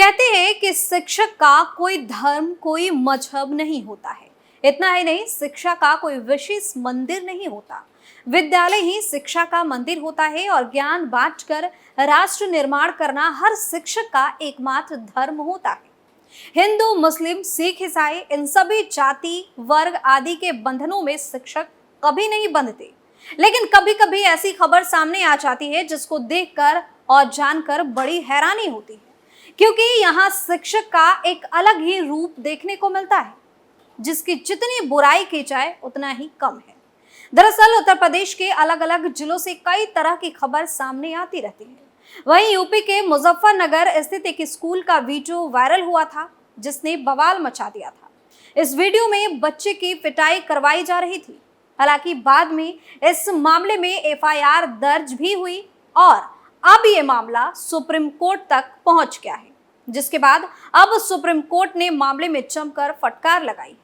कहते हैं कि शिक्षक का कोई धर्म, कोई मजहब नहीं होता है। इतना ही नहीं, शिक्षा का कोई विशेष मंदिर नहीं होता। विद्यालय ही शिक्षा का मंदिर होता है और ज्ञान बांटकर राष्ट्र निर्माण करना हर शिक्षक का एकमात्र धर्म होता है। हिंदू, मुस्लिम, सिख, ईसाई, इन सभी जाति, वर्ग आदि के बंधनों में शिक्षक कभी नहीं बंधते। लेकिन कभी कभी ऐसी खबर सामने आ जाती है जिसको देखकर और जानकर बड़ी हैरानी होती है, क्योंकि यहाँ शिक्षक का एक अलग ही रूप देखने को मिलता है, जिसकी जितनी बुराई की जाए उतना ही कम है। दरअसल उत्तर प्रदेश के अलग अलग जिलों से कई तरह की खबर सामने आती रहती है। वहीं यूपी के मुजफ्फरनगर स्थित एक स्कूल का वीडियो वायरल हुआ था, जिसने बवाल मचा दिया था। इस वीडियो में बच्चे की पिटाई करवाई जा रही थी। हालांकि बाद में इस मामले में एफआईआर दर्ज भी हुई और अब ये मामला सुप्रीम कोर्ट तक पहुंच गया है, जिसके बाद अब सुप्रीम कोर्ट ने मामले में जमकर फटकार लगाई है।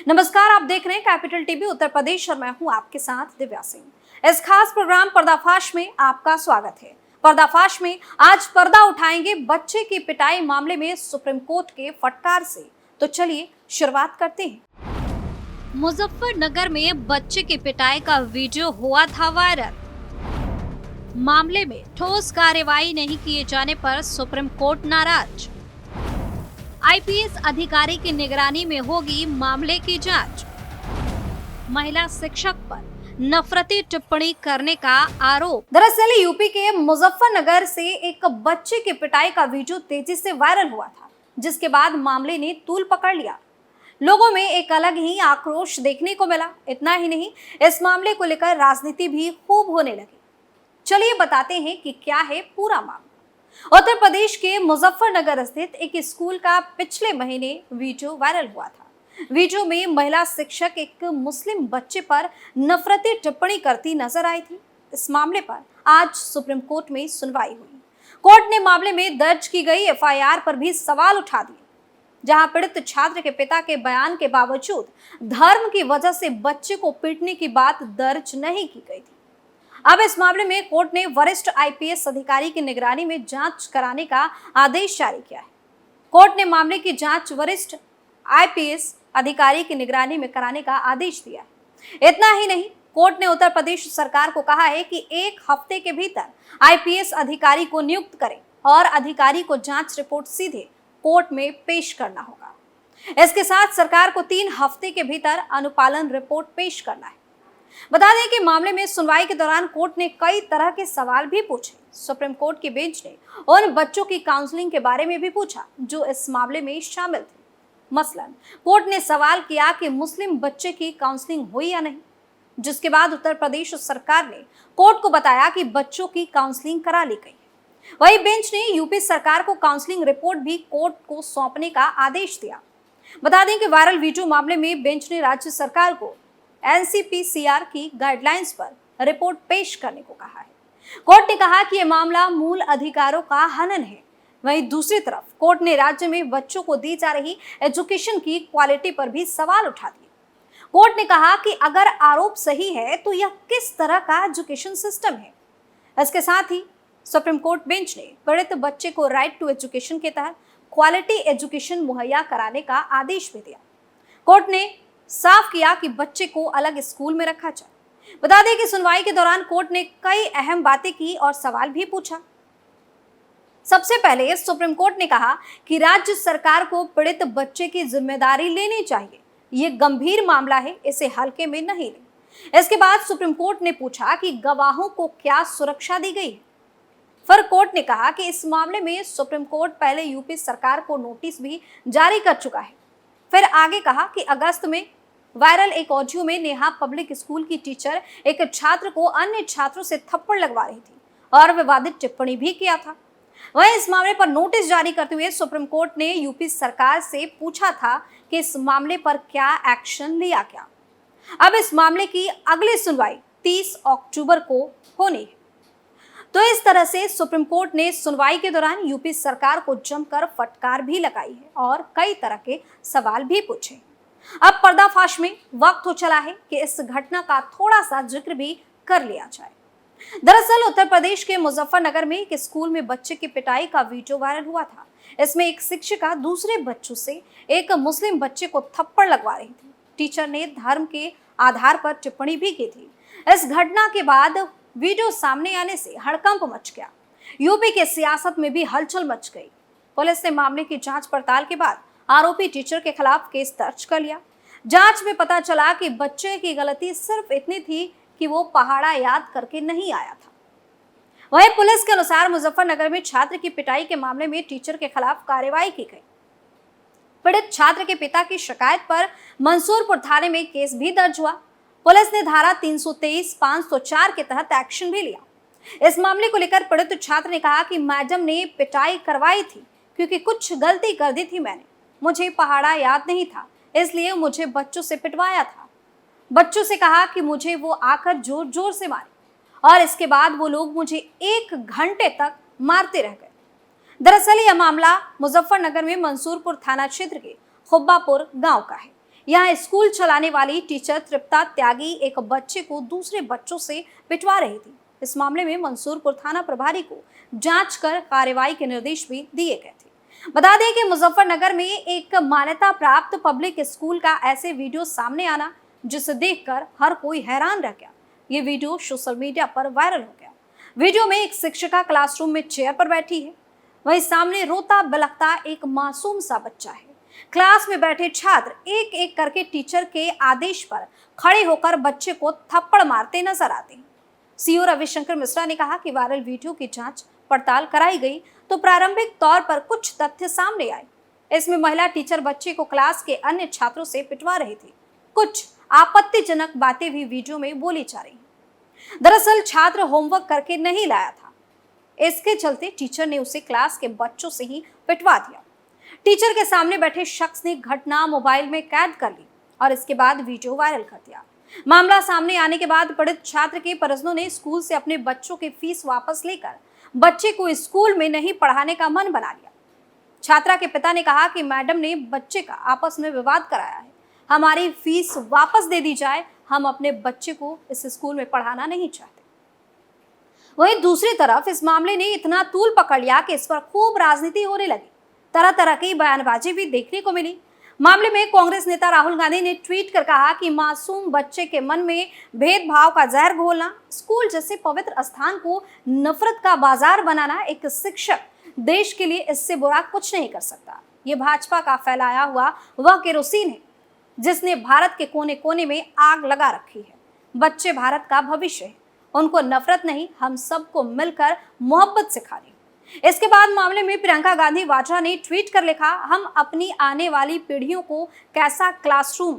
नमस्कार, आप देख रहे हैं कैपिटल टीवी उत्तर प्रदेश और मैं हूं आपके साथ दिव्या सिंह। इस खास प्रोग्राम पर्दाफाश में आपका स्वागत है। पर्दाफाश में आज पर्दा उठाएंगे बच्चे की पिटाई मामले में सुप्रीम कोर्ट के फटकार से। तो चलिए शुरुआत करते हैं। मुजफ्फरनगर में बच्चे की पिटाई का वीडियो हुआ था वायरल। मामले में ठोस कार्रवाई नहीं किए जाने पर सुप्रीम कोर्ट नाराज। आईपीएस अधिकारी की निगरानी में होगी मामले की जांच। महिला शिक्षक पर नफरती टिप्पणी करने का आरोप। दरअसल यूपी के मुजफ्फरनगर से एक बच्चे की पिटाई का वीडियो तेजी से वायरल हुआ था, जिसके बाद मामले ने तूल पकड़ लिया। लोगों में एक अलग ही आक्रोश देखने को मिला। इतना ही नहीं, इस मामले को लेकर राजनीति भी खूब होने लगी। चलिए बताते हैं कि क्या है पूरा मामला। उत्तर प्रदेश के मुजफ्फरनगर स्थित एक स्कूल का पिछले महीने वीडियो वायरल हुआ था। वीडियो में महिला शिक्षक एक मुस्लिम बच्चे पर नफरती टिप्पणी करती नजर आई थी। इस मामले पर आज सुप्रीम कोर्ट में सुनवाई हुई। कोर्ट ने मामले में दर्ज की गई एफआईआर पर भी सवाल उठा दिए, जहां पीड़ित छात्र के पिता के बयान के बावजूद धर्म की वजह से बच्चे को पीटने की बात दर्ज नहीं की गई थी। अब इस मामले में कोर्ट ने वरिष्ठ आईपीएस अधिकारी की निगरानी में जांच कराने का आदेश जारी किया है। कोर्ट ने मामले की जांच वरिष्ठ आईपीएस अधिकारी की निगरानी में कराने का आदेश दिया है। इतना ही नहीं, कोर्ट ने उत्तर प्रदेश सरकार को कहा है कि 1 हफ्ते के भीतर आईपीएस अधिकारी को नियुक्त करें और अधिकारी को जांच रिपोर्ट सीधे कोर्ट में पेश करना होगा। इसके साथ सरकार को 3 हफ्ते के भीतर अनुपालन रिपोर्ट पेश करना है। बता दें कि मामले में सुनवाई के दौरान कोर्ट ने कई तरह के सवाल भी पूछे। सुप्रीम कोर्ट की बेंच ने उन बच्चों की काउंसलिंग के बारे में भी पूछा जो इस मामले में शामिल थे। मसलन कोर्ट ने सवाल किया कि मुस्लिम बच्चे की काउंसलिंग हुई या नहीं, जिसके बाद उत्तर प्रदेश सरकार ने कोर्ट को बताया कि बच्चों की काउंसलिंग करा ली गई। वही बेंच ने यूपी सरकार को काउंसलिंग रिपोर्ट भी कोर्ट को सौंपने का आदेश दिया। बता दें कि वायरल वीडियो मामले में बेंच ने राज्य सरकार को एनसीपीसीआर की गाइडलाइंस पर रिपोर्ट पेश करने को कहा है। कोर्ट ने कहा कि यह मामला मूल अधिकारों का हनन है। वहीं दूसरी तरफ कोर्ट ने राज्य में बच्चों को दी जा रही एजुकेशन की क्वालिटी पर भी सवाल उठा दिए। कोर्ट ने कहा कि अगर आरोप सही है तो यह किस तरह का एजुकेशन सिस्टम है। इसके साथ ही सुप्रीम कोर्ट बेंच ने पीड़ित बच्चे को राइट टू एजुकेशन के तहत क्वालिटी एजुकेशन मुहैया कराने का आदेश भी दिया। कोर्ट ने साफ किया कि बच्चे को अलग स्कूल में रखा जाए। बता दें कि सुनवाई के दौरान कोर्ट ने कई अहम बातें की और सवाल भी पूछा। सबसे पहले सुप्रीम कोर्ट ने कहा कि राज्य सरकार को पीड़ित बच्चे की जिम्मेदारी लेनी चाहिए। ये गंभीर मामला है, इसे हल्के में नहीं लें। इसके बाद सुप्रीम कोर्ट ने पूछा कि गवाहों को क्या सुरक्षा दी गई है। फिर कोर्ट ने कहा कि इस मामले में सुप्रीम कोर्ट पहले यूपी सरकार को नोटिस भी जारी कर चुका है। फिर आगे कहा कि अगस्त में वायरल एक ऑडियो में नेहा पब्लिक स्कूल की टीचर एक छात्र को अन्य छात्रों से थप्पड़ लगवा रही थी और विवादित टिप्पणी भी किया था। वहीं इस मामले पर नोटिस जारी करते हुए सुप्रीम कोर्ट ने यूपी सरकार से पूछा था कि इस मामले पर क्या एक्शन लिया गया। अब इस मामले की अगली सुनवाई 30 अक्टूबर को होनी है। तो इस तरह से सुप्रीम कोर्ट ने सुनवाई के दौरान यूपी सरकार को जमकर फटकार भी लगाई है और कई तरह के सवाल भी पूछे। अब पर्दाफाश में वक्त हो चला है कि इस घटना का थोड़ा सा जिक्र भी कर लिया जाए। दरअसल उत्तर प्रदेश के मुजफ्फरनगर में एक स्कूल में बच्चे की पिटाई का वीडियो वायरल हुआ था। इसमें एक शिक्षिका दूसरे बच्चों से एक मुस्लिम बच्चे को थप्पड़ लगवा रही थी। टीचर ने धर्म के आधार पर टिप्पणी भी की थी। इस घटना के बाद वीडियो सामने आने से हड़कंप मच गया। यूपी के सियासत में भी हलचल मच गई। पुलिस ने मामले की जांच पड़ताल के बाद आरोपी टीचर के खिलाफ केस दर्ज कर लिया। जांच में पता चला कि बच्चे की गलती सिर्फ इतनी थी कि वो पहाड़ा याद करके नहीं आया था। वहीं पुलिस के अनुसार मुजफ्फरनगर में छात्र की पिटाई के मामले में टीचर के खिलाफ कार्रवाई की गई। पीड़ित छात्र के पिता की शिकायत पर मंसूरपुर थाने में केस भी दर्ज हुआ। पुलिस ने धारा 323, 504 के तहत एक्शन भी लिया। इस मामले को लेकर पीड़ित छात्र ने कहा कि मैडम ने पिटाई करवाई थी क्योंकि कुछ गलती कर दी थी मैंने। मुझे पहाड़ा याद नहीं था, इसलिए मुझे बच्चों से पिटवाया था। बच्चों से कहा कि मुझे वो आकर जोर जोर से मारे और इसके बाद वो लोग मुझे 1 घंटे तक मारते रह गए। दरअसल यह मामला मुजफ्फरनगर में मंसूरपुर थाना क्षेत्र के खुब्बापुर गांव का है। यहाँ स्कूल चलाने वाली टीचर तृप्ता त्यागी एक बच्चे को दूसरे बच्चों से पिटवा रही थी। इस मामले में मंसूरपुर थाना प्रभारी को जांच कर कार्रवाई के निर्देश भी दिए गए थे। बता दें कि मुजफ्फरनगर में एक मान्यता प्राप्त पब्लिक स्कूल का ऐसे वीडियो सामने आना, जिसे देखकर हर कोई हैरान रह गया। ये वीडियो सोशल मीडिया पर वायरल हो गया। वीडियो में एक शिक्षिका क्लासरूम में चेयर पर बैठी है, वहीं सामने रोता बिलखता एक मासूम सा बच्चा है। क्लास में बैठे छात्र एक एक करके टीचर के आदेश पर खड़े होकर बच्चे को थप्पड़ मारते नजर आते हैं। सीओ रविशंकर मिश्रा ने कहा कि वायरल वीडियो की जांच पड़ताल कराई गई तो प्रारंभिक तौर पर कुछ तथ्य सामने आए। इसमें महिला टीचर बच्चे को क्लास के अन्य छात्रों से पिटवा रही थी। कुछ आपत्तिजनक बातें भी वीडियो में बोली जा रही हैं। दरअसल छात्र होमवर्क करके नहीं लाया था, इसके चलते टीचर ने उसे क्लास के बच्चों से ही पिटवा दिया। टीचर के सामने बैठे शख्स ने घटना मोबाइल में कैद कर ली और इसके बाद वीडियो वायरल कर दिया। मामला सामने आने के बाद पीड़ित छात्र के परिजनों ने स्कूल से अपने बच्चों की फीस वापस लेकर बच्चे को स्कूल में नहीं पढ़ाने का मन बना लिया। छात्रा के पिता ने कहा कि मैडम ने बच्चे का आपस में विवाद कराया है, हमारी फीस वापस दे दी जाए, हम अपने बच्चे को इस स्कूल में पढ़ाना नहीं चाहते। वहीं दूसरी तरफ इस मामले ने इतना तूल पकड़ लिया कि इस पर खूब राजनीति होने लगी। तरह तरह की बयानबाजी भी देखने को मिली। मामले में कांग्रेस नेता राहुल गांधी ने ट्वीट कर कहा कि मासूम बच्चे के मन में भेदभाव का जहर घोलना, स्कूल जैसे पवित्र स्थान को नफरत का बाजार बनाना एक शिक्षक देश के लिए इससे बुरा कुछ नहीं कर सकता। ये भाजपा का फैलाया हुआ वह केरोसिन है जिसने भारत के कोने कोने में आग लगा रखी है। बच्चे भारत का भविष्य है, उनको नफरत नहीं, हम सबको मिलकर मोहब्बत सिखानी। इसके बाद मामले में प्रियंका गांधी वाड्रा ने ट्वीट कर लिखा, हम अपनी आने वाली पीढ़ियों को कैसा क्लासरूम,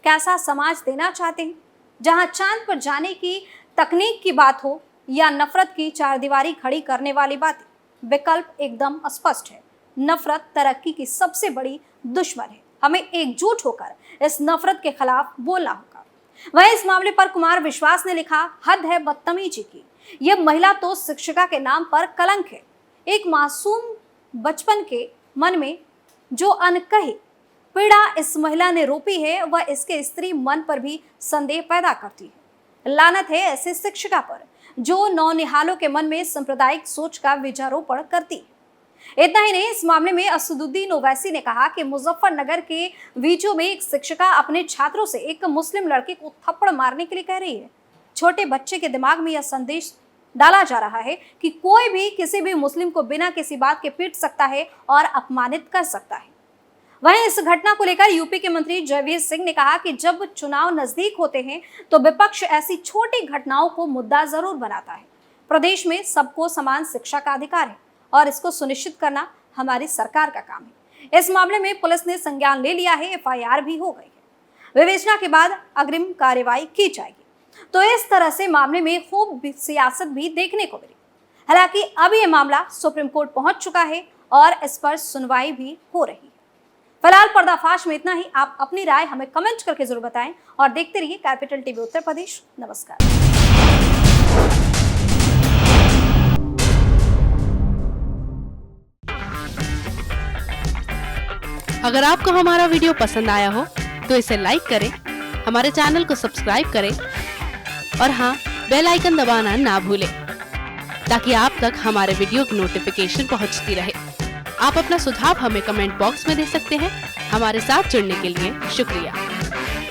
कैसा समाज देना चाहते हैं, जहां चांद पर जाने की तकनीक की बात हो या नफरत की चारदीवारी खड़ी करने वाली बातें। विकल्प एकदम स्पष्ट है, नफरत तरक्की की सबसे बड़ी दुश्मन है। हमें एकजुट होकर इस नफरत के खिलाफ बोलना होगा। वहीं इस मामले पर कुमार विश्वास ने लिखा, हद है बदतमीजी की, यह महिला तो शिक्षिका के नाम पर कलंक है। एक मासूम बचपन के मन में जो अनकही पीड़ा इस महिला ने रोपी है, वह इसके स्त्री मन पर भी संदेह पैदा करती है। लानत है ऐसे शिक्षिका पर जो नौनिहालों के मन में सांप्रदायिक सोच का बीजारोपण करती है। इतना ही नहीं, इस मामले में असदुद्दीन ओवैसी ने कहा कि मुजफ्फरनगर के वीडियो में एक शिक्षिका अपने छात्रों से एक मुस्लिम लड़के को थप्पड़ मारने के लिए कह रही है। छोटे बच्चे के दिमाग में यह संदेश डाला जा रहा है कि कोई भी किसी भी मुस्लिम को बिना किसी बात के पीट सकता है और अपमानित कर सकता है। वहीं इस घटना को लेकर यूपी के मंत्री जयवीर सिंह ने कहा कि जब चुनाव नजदीक होते हैं तो विपक्ष ऐसी छोटी घटनाओं को मुद्दा जरूर बनाता है। प्रदेश में सबको समान शिक्षा का अधिकार है और इसको सुनिश्चित करना हमारी सरकार का काम है। इस मामले में पुलिस ने संज्ञान ले लिया है, FIR भी हो गई है। विवेचना के बाद अग्रिम कार्रवाई की जाएगी। तो इस तरह से मामले में खूब सियासत भी देखने को मिली। हालांकि अब ये मामला सुप्रीम कोर्ट पहुंच चुका है और इस पर सुनवाई भी हो रही है। फिलहाल पर्दाफाश में इतना ही। आप अपनी राय हमें कमेंट करके जरूर बताएं और देखते रहिए कैपिटल टीवी उत्तर प्रदेश। नमस्कार। अगर आपको हमारा वीडियो पसंद आया हो तो इसे लाइक करें, हमारे चैनल को सब्सक्राइब करें और हाँ, बेल आइकन दबाना ना भूलें ताकि आप तक हमारे वीडियो की नोटिफिकेशन पहुंचती रहे। आप अपना सुझाव हमें कमेंट बॉक्स में दे सकते हैं। हमारे साथ जुड़ने के लिए शुक्रिया।